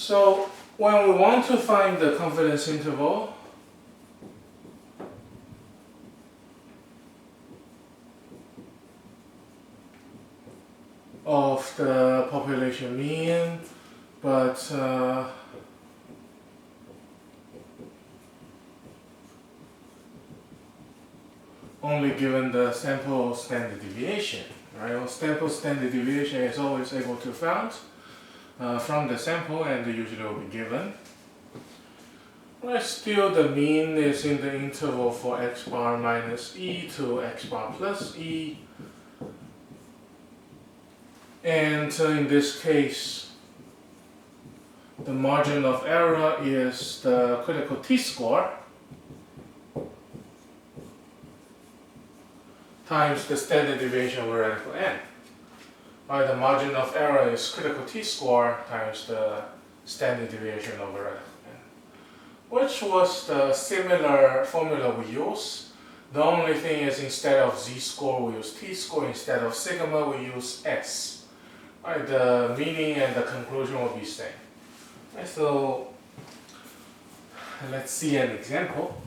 So when we want to find the confidence interval, of the population mean, but only given the sample standard deviation, right? Sample standard deviation is always able to found from the sample and usually will be given. Right, still the mean is in the interval for x bar minus e to x bar plus e. And in this case, the margin of error is the critical t-score times the standard deviation over radical n. Right, the margin of error is critical t-score times the standard deviation over radical n, which was the similar formula we use. The only thing is instead of z-score we use t-score, instead of sigma we use s. Right, the meaning and the conclusion will be same. Right, so let's see an example.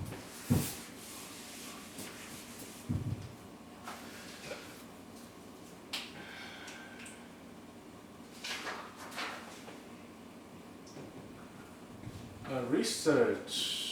Research.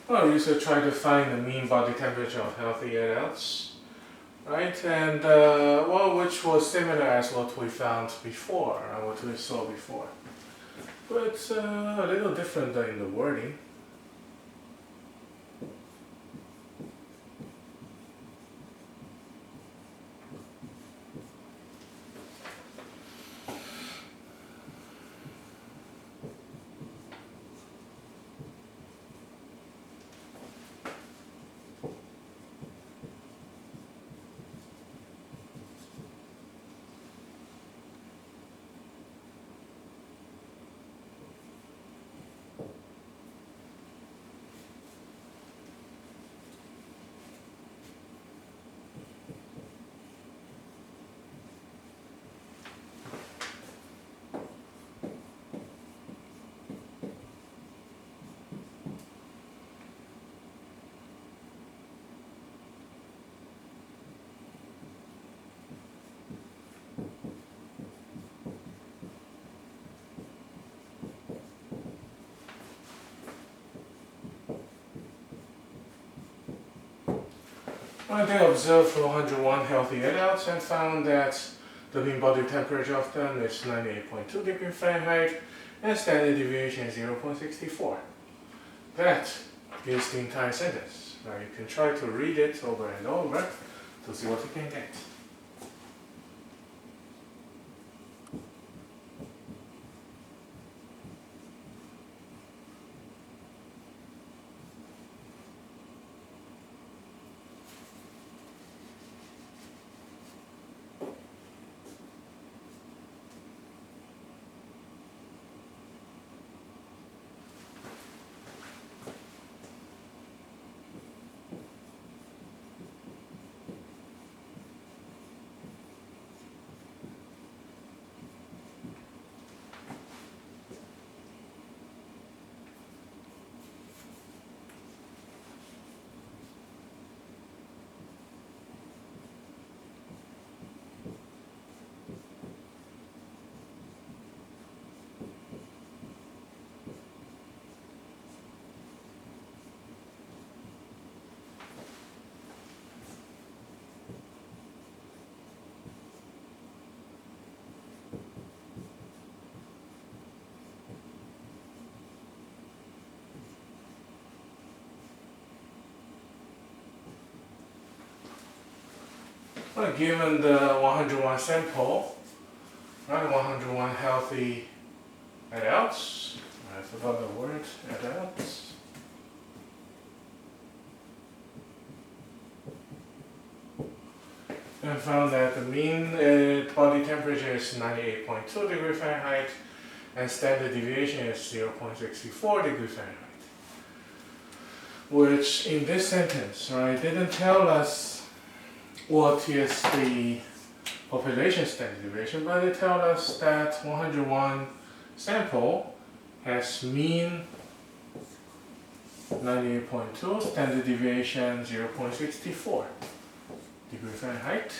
Well, research tried to find the mean body temperature of healthy adults, right? And well, which was similar as what we found before, what we saw before, but a little different in the wording. Well, they observed 401 healthy adults and found that the mean body temperature of them is 98.2 degrees Fahrenheit and standard deviation is 0.64. That is the entire sentence. Now you can try to read it over and over to see what you can get. Well, given the 101 sample, right, 101 healthy adults, I forgot the word, adults. And found that the mean body temperature is 98.2 degrees Fahrenheit and standard deviation is 0.64 degrees Fahrenheit. Which in this sentence, right, didn't tell us what is the population standard deviation, but it tells us that 101 sample has mean 98.2, standard deviation 0.64 degrees Fahrenheit.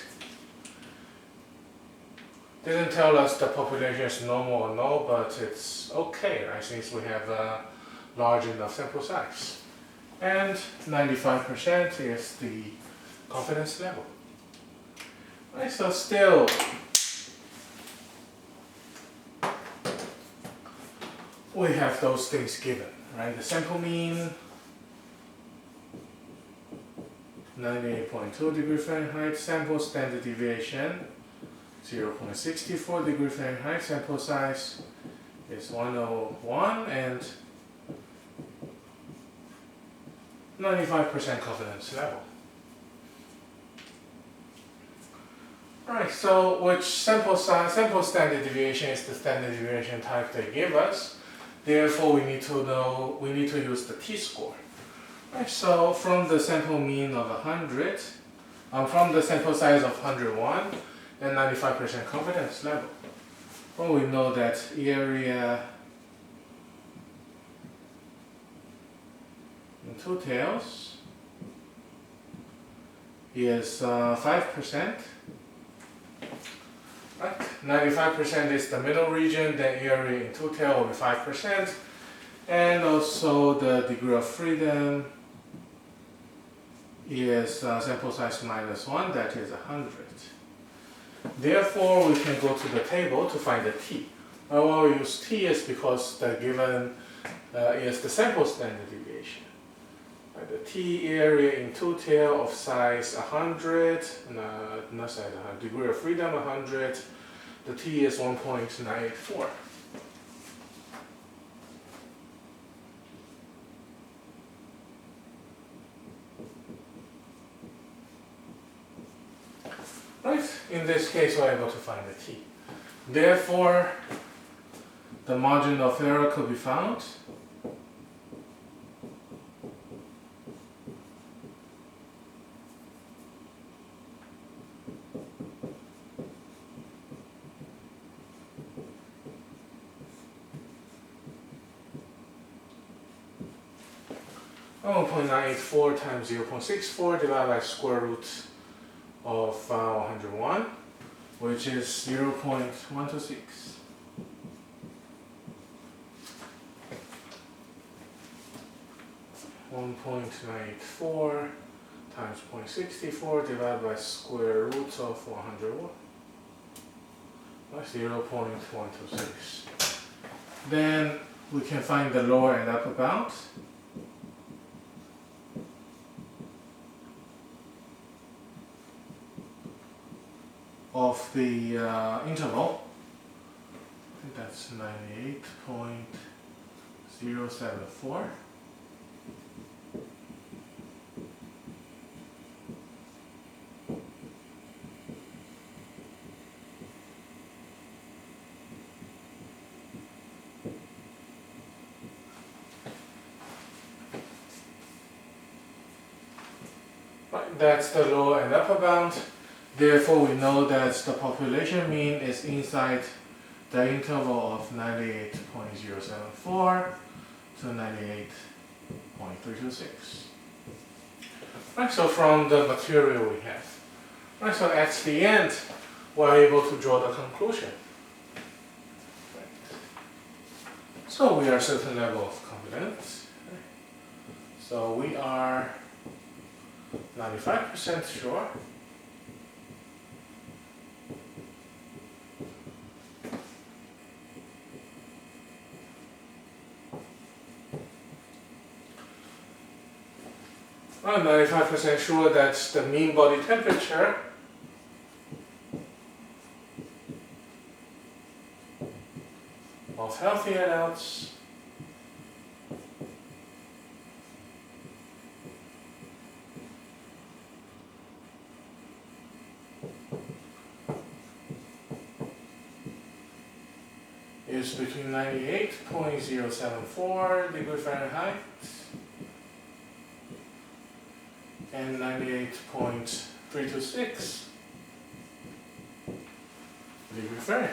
Didn't tell us the population is normal or no, but it's okay, right, since we have a large enough sample size. And 95% is the confidence level. Right, so still, we have those things given, right? The sample mean, 98.2 degrees Fahrenheit, sample standard deviation, 0.64 degrees Fahrenheit, sample size is 101, and 95% confidence level. Alright, so which sample standard deviation is the standard deviation type they give us. Therefore, we need to use the t-score. Right, so from the sample mean of 100, from the sample size of 101 and 95% confidence level, well, we know that area in two tails is 5%. Right. 95% is the middle region, then area in two tail will be 5%, and also the degree of freedom is sample size minus 1, that is 100. Therefore, we can go to the table to find the t. Why we use t is because the given is the sample standard deviation. The t area in two tail of size 100, not size 100, degree of freedom 100, the t is 1.94. Right, in this case we're able to find the t. Therefore, the margin of error could be found Oh, 1.984 times 0.64 divided by square root of 101, which is 0.126. One 1.94 times 0.64 divided by square root of 101. That's 0.126. Then we can find the lower and upper bound. Of the interval. I think that's 98.074. Right, that's the lower and upper bound. Therefore, we know that the population mean is inside the interval of 98.074 to 98.326. Right, so from the material we have. Right, so at the end, we're able to draw the conclusion. Right. So we are a certain level of confidence. Right. So we are 95% sure. I'm 95% sure that the mean body temperature of healthy adults is between 98.074 degree Fahrenheit and 98.326 degree Fahrenheit.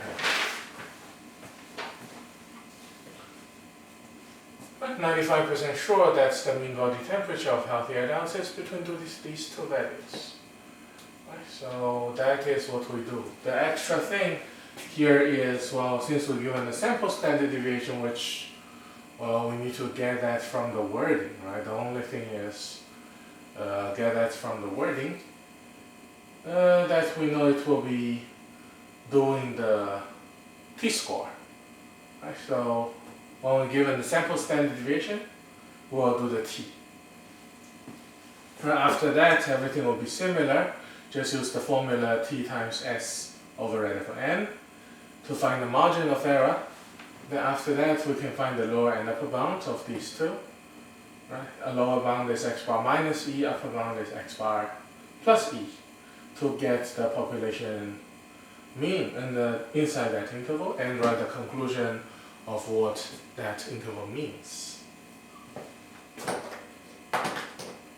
But 95% sure that's the mean body temperature of healthy adults is between these two values. Right, so that is what we do. The extra thing here is, well, since we're given the sample standard deviation, which, well, we need to get that from the wording, right? The only thing is get that from the wording. That we know it will be doing the t-score, right? So when we're given the sample standard deviation, we'll do the t. After that, everything will be similar. Just use the formula t times s over radical n to find the margin of error. Then after that, we can find the lower and upper bound of these two. Right? A lower bound is x bar minus e, upper bound is x bar plus e, to get the population mean inside that interval and write the conclusion of what that interval means.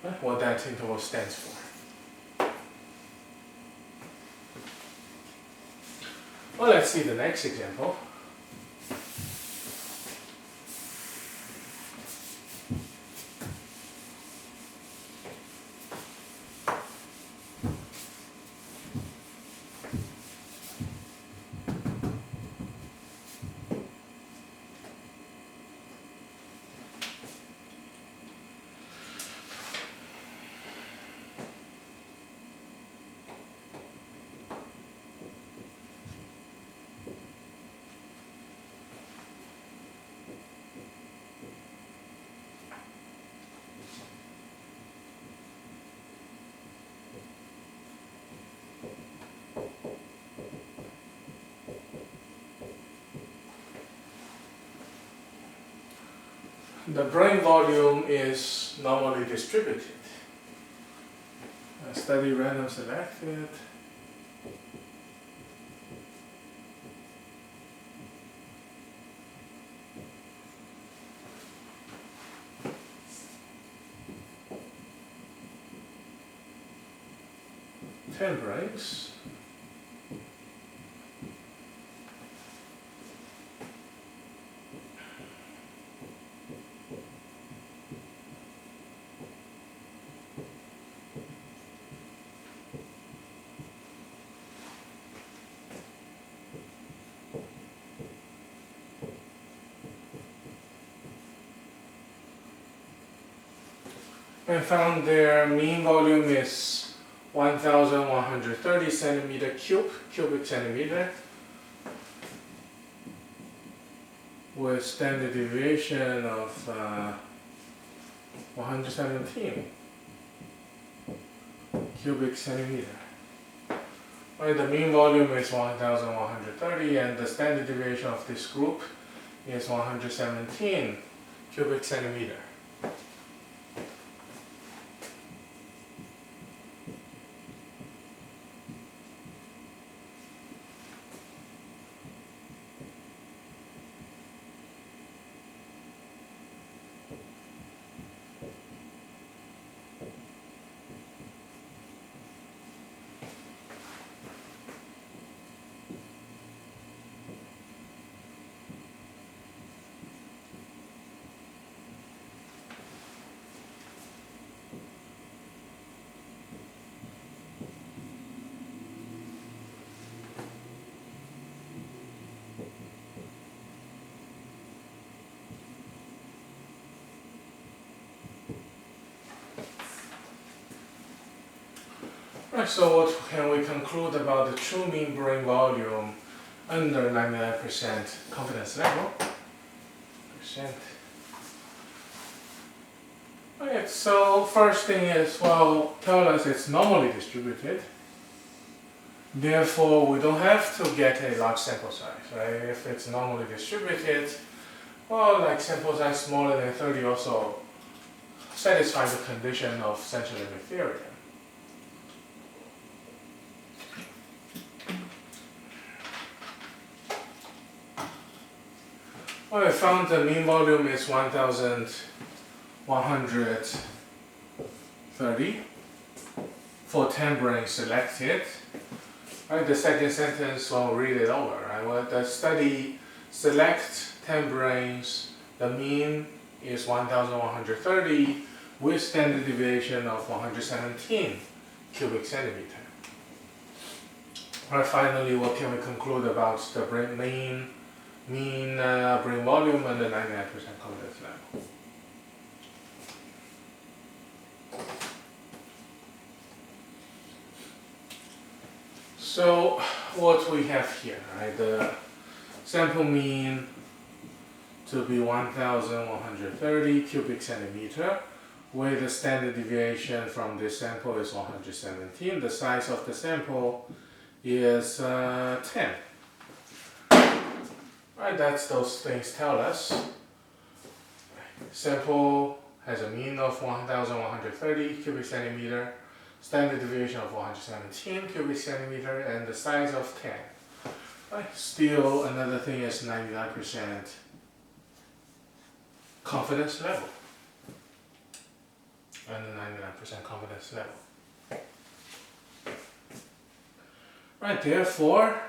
Right? What that interval stands for. Well, let's see the next example. The brain volume is normally distributed. Study random selected. Ten brains. And found their mean volume is 1,130 cubic centimeter, with standard deviation of 117 cubic centimeter. Right, the mean volume is 1,130 and the standard deviation of this group is 117 cubic centimeter. Right, so what can we conclude about the true mean brain volume under 99% confidence level? Alright, so first thing is, well, tell us it's normally distributed. Therefore, we don't have to get a large sample size, right? If it's normally distributed, well, like sample size smaller than 30 also satisfies the condition of central limit theorem. Well, I found the mean volume is 1130 for 10 brains selected. Right, the second sentence, we'll read it over. Right? Well, the study select 10 brains, the mean is 1130 with standard deviation of 117 cubic centimeter. Right, finally, what can we conclude about the mean brain volume and the 99% confidence level? So what we have here, right? The sample mean to be 1130 cubic centimeter, where the standard deviation from this sample is 117. The size of the sample is 10. Right, that's those things tell us. Sample has a mean of 1130 cubic centimeter, standard deviation of 117 cubic centimeter, and the size of 10. Right. Still, another thing is 99% confidence level. And the 99% confidence level. Right, therefore,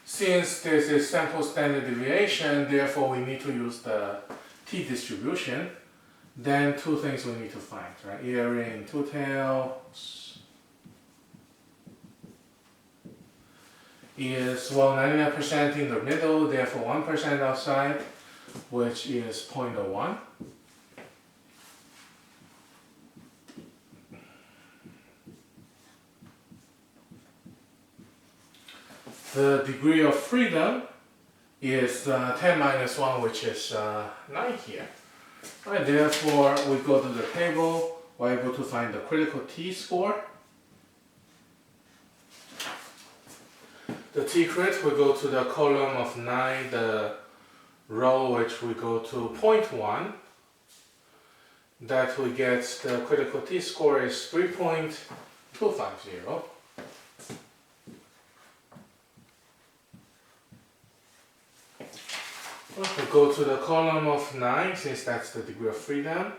since this is sample standard deviation, therefore we need to use the t-distribution. Then two things we need to find, right? Area in two tails is, well, 99% in the middle, therefore 1% outside, which is 0.01. The degree of freedom is 10 minus 1, which is 9 here. Right, therefore, we go to the table, we're able to find the critical t-score. The t-crit, we go to the column of 9, the row which we go to 0.1. That we get the critical t-score is 3.250. We go to the column of 9, since that's the degree of freedom.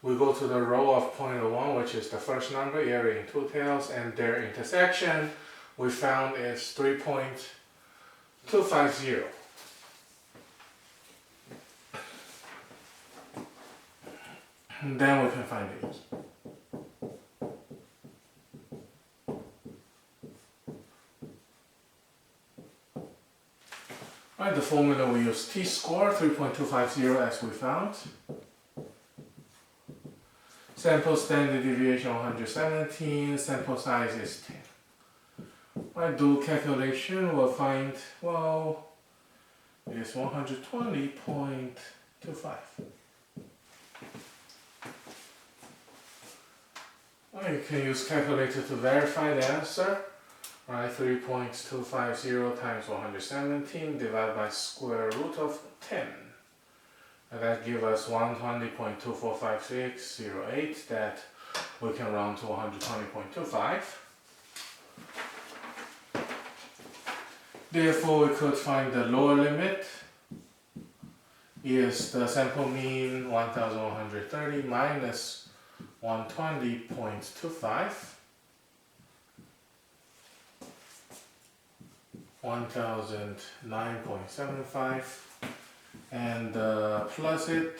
We go to the row of 0.01, which is the first number, area in two tails, and their intersection we found is 3.250. And then we can find it. Right, the formula we use t-score 3.250 as we found. Sample standard deviation 117, sample size is 10. Right, do calculation, we'll find, well, it is 120.25. Well, you can use calculator to verify the answer. Right, 3.250 times 117 divided by square root of 10. And that gives us 120.245608, that we can round to 120.25. Therefore, we could find the lower limit is the sample mean 1130 minus 120.25. 1009.75, and plus it,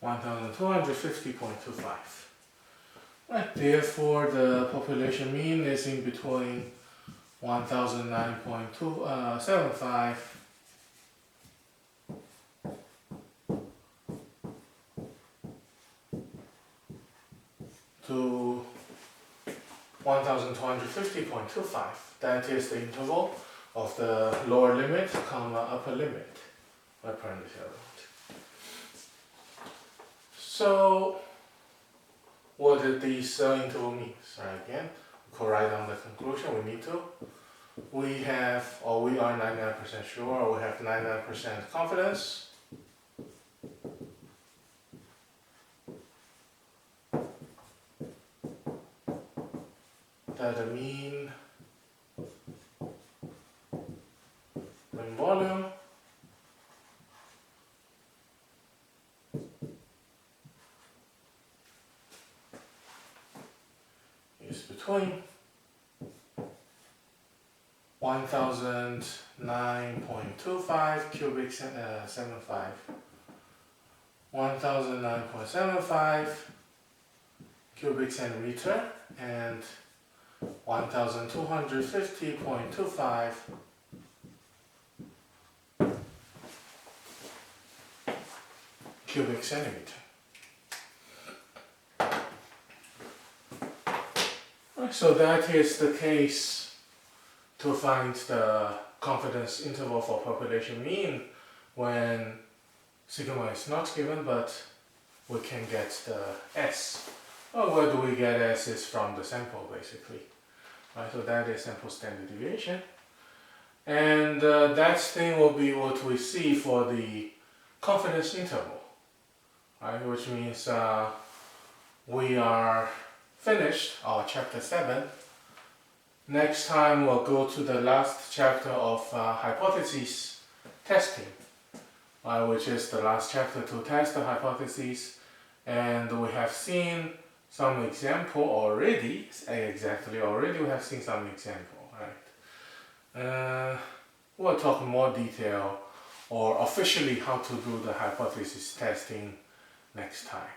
$1,250.25. Right, therefore the population mean is in between 1009.275 to 1250.25. That is the interval of the lower limit, comma upper limit by parenthesis. So what did these interval mean? Again, we could write down the conclusion. We need to. We have, or we are 99% sure, or we have 99% confidence that the mean ring volume is between 1009.25 cubic 1009.75 cubic centimeter and 1250.25 cubic centimeter. So that is the case to find the confidence interval for population mean when sigma is not given, but we can get the S. Well, where do we get S is from the sample basically. Right, so that is sample standard deviation. And that thing will be what we see for the confidence interval. Right, which means we are finished our chapter 7. Next time we'll go to the last chapter of hypothesis testing, which is the last chapter to test the hypotheses, and we have seen some example already. Already we have seen some example, right? We'll talk more detail or officially how to do the hypothesis testing next time.